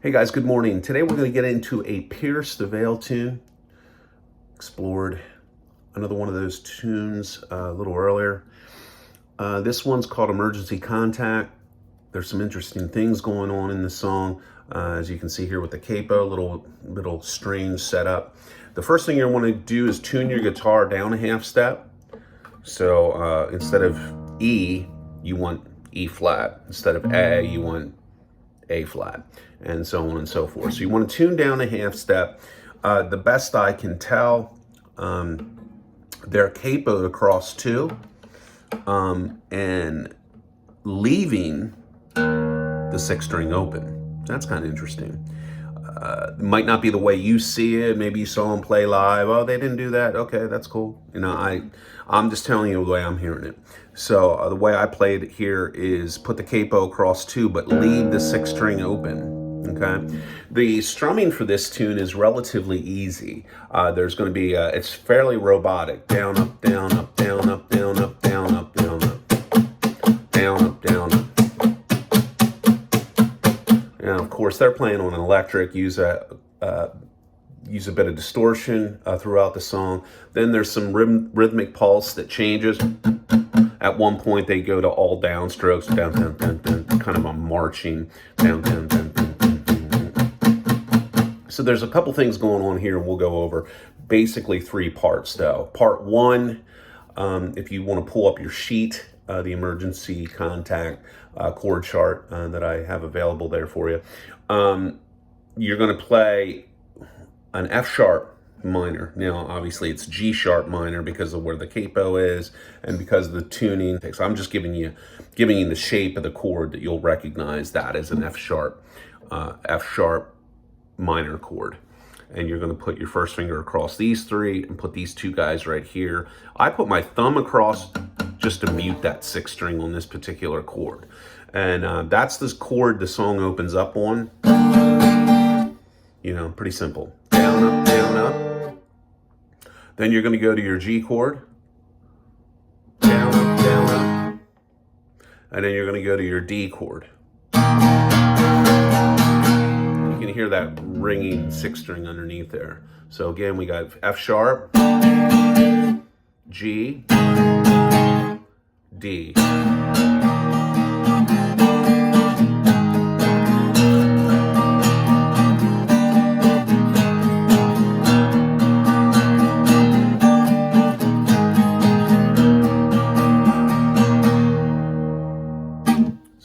Hey guys, good morning. Today we're going to get into a Pierce the Veil tune. Explored another one of those tunes a little earlier. This one's called Emergency Contact. There's some interesting things going on in the song. As you can see here with the capo, little strange setup. The first thing you want to do is tune your guitar down a half step. So instead of E, you want E flat. Instead of A, you want A flat, and so on and so forth. So you want to tune down a half step. The best I can tell, they're capoed across two, and leaving the sixth string open. That's kind of interesting. Might not be the way you see it. Maybe you saw them play live. Oh, they didn't do that. Okay, that's cool. You know, I'm just telling you the way I'm hearing it. So the way I played it here is put the capo across two, but leave the sixth string open. Okay. The strumming for this tune is relatively easy. There's going to be it's fairly robotic. Down, up, down, up, down, up, down, up, down, up, down, up, down, up, down, up. And of course, they're playing on an electric. Use a bit of distortion throughout the song. Then there's some rhythmic pulse that changes. At one point, they go to all downstrokes, down, down, down, down, kind of a marching down, down, down, down, down, down. So there's a couple things going on here, and we'll go over basically three parts, though. Part one, if you want to pull up your sheet, the emergency contact chord chart that I have available there for you, you're going to play an F sharp minor. Now, obviously, it's G sharp minor because of where the capo is and because of the tuning. So I'm just giving you the shape of the chord that you'll recognize that as an F sharp minor chord. And you're going to put your first finger across these three and put these two guys right here. I put my thumb across just to mute that sixth string on this particular chord. And that's this chord the song opens up on. You know, pretty simple. Down, up, down, up. Then you're going to go to your G chord. Down, up, down, up. And then you're going to go to your D chord. You can hear that ringing sixth string underneath there. So again, we got F sharp, G, D.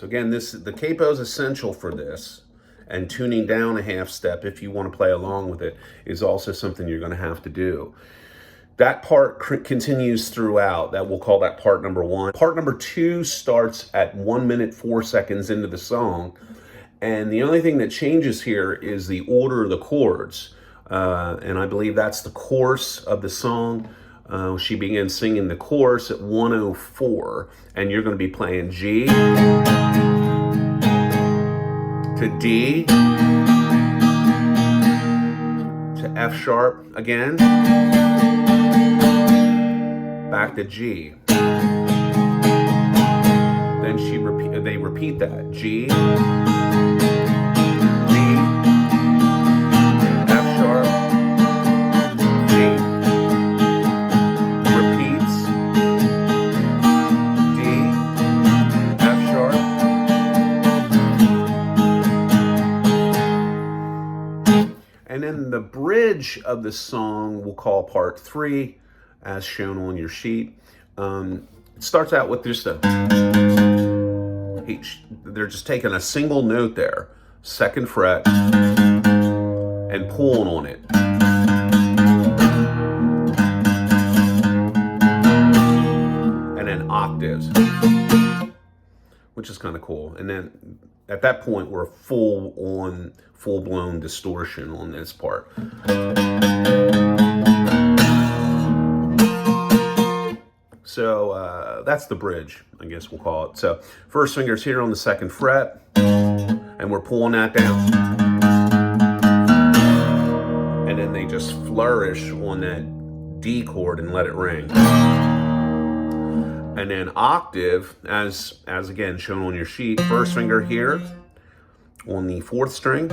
Again, the capo is essential for this, and tuning down a half step if you want to play along with it is also something you're going to have to do. That part continues throughout. That we'll call that part number one. Part number two starts at 1 minute 4 seconds into the song, and the only thing that changes here is the order of the chords, and I believe that's the course of the song. She begins singing the chorus at 104, and you're going to be playing G to D to F sharp again, back to G. Then they repeat that G, D, F sharp, G. And then the bridge of the song we'll call part three, as shown on your sheet. It starts out with just they're just taking a single note there, second fret, and pulling on it. And then octaves, which is kind of cool. And then at that point, we're full-blown distortion on this part. So that's the bridge, I guess we'll call it. So first finger's here on the second fret, and we're pulling that down. And then they just flourish on that D chord and let it ring. And then octave, as again shown on your sheet, first finger here, on the 4th string,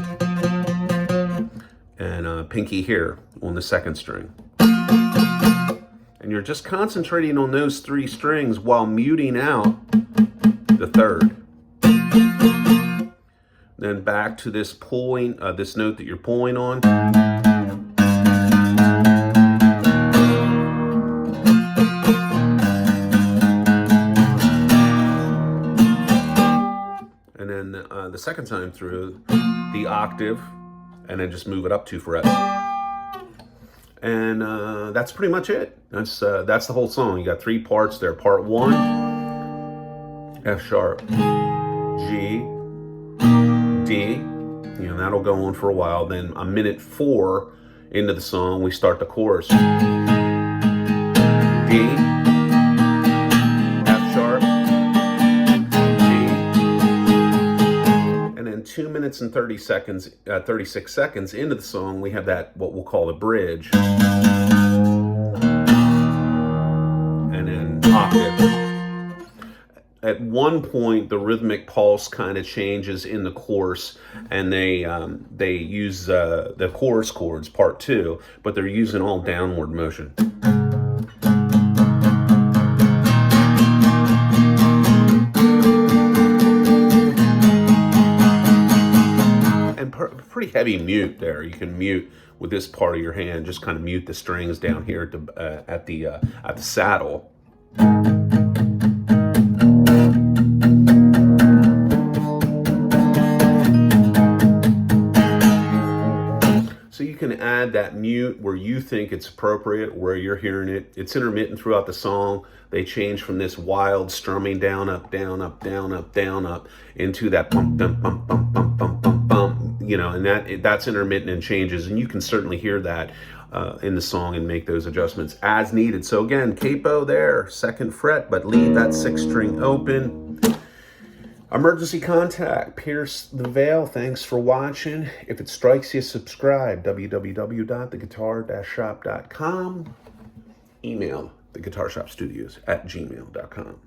and pinky here on the 2nd string. And you're just concentrating on those 3 strings while muting out the 3rd. Then back to this pulling, this note that you're pulling on. And then the 2nd time through, the octave, and then just move it up 2 frets. And that's pretty much it. That's the whole song. You got 3 parts there. Part 1, F sharp, G, D. You know, that'll go on for a while. Then a minute 4 into the song, we start the chorus. D, F sharp, G, and then 2 minutes and 36 seconds into the song, we have that, what we'll call the bridge. And then octave. At one point, the rhythmic pulse kind of changes in the chorus, and they use the chorus chords, part 2, but they're using all downward motion. And pretty heavy mute there. You can mute with this part of your hand, just kind of mute the strings down here at the saddle. So you can add that mute where you think it's appropriate, where you're hearing it. It's intermittent throughout the song. They change from this wild strumming down, up, down, up, down, up, down, up, into that bump, bump, bump, bump, bump, bump, bump, bump. You know, and that's intermittent and changes, and you can certainly hear that in the song and make those adjustments as needed. So again, capo there, 2nd fret, but leave that 6th string open. Emergency contact, pierce the veil. Thanks for watching. If it strikes you, subscribe. www.theguitar-shop.com. Email theguitarshopstudios@gmail.com.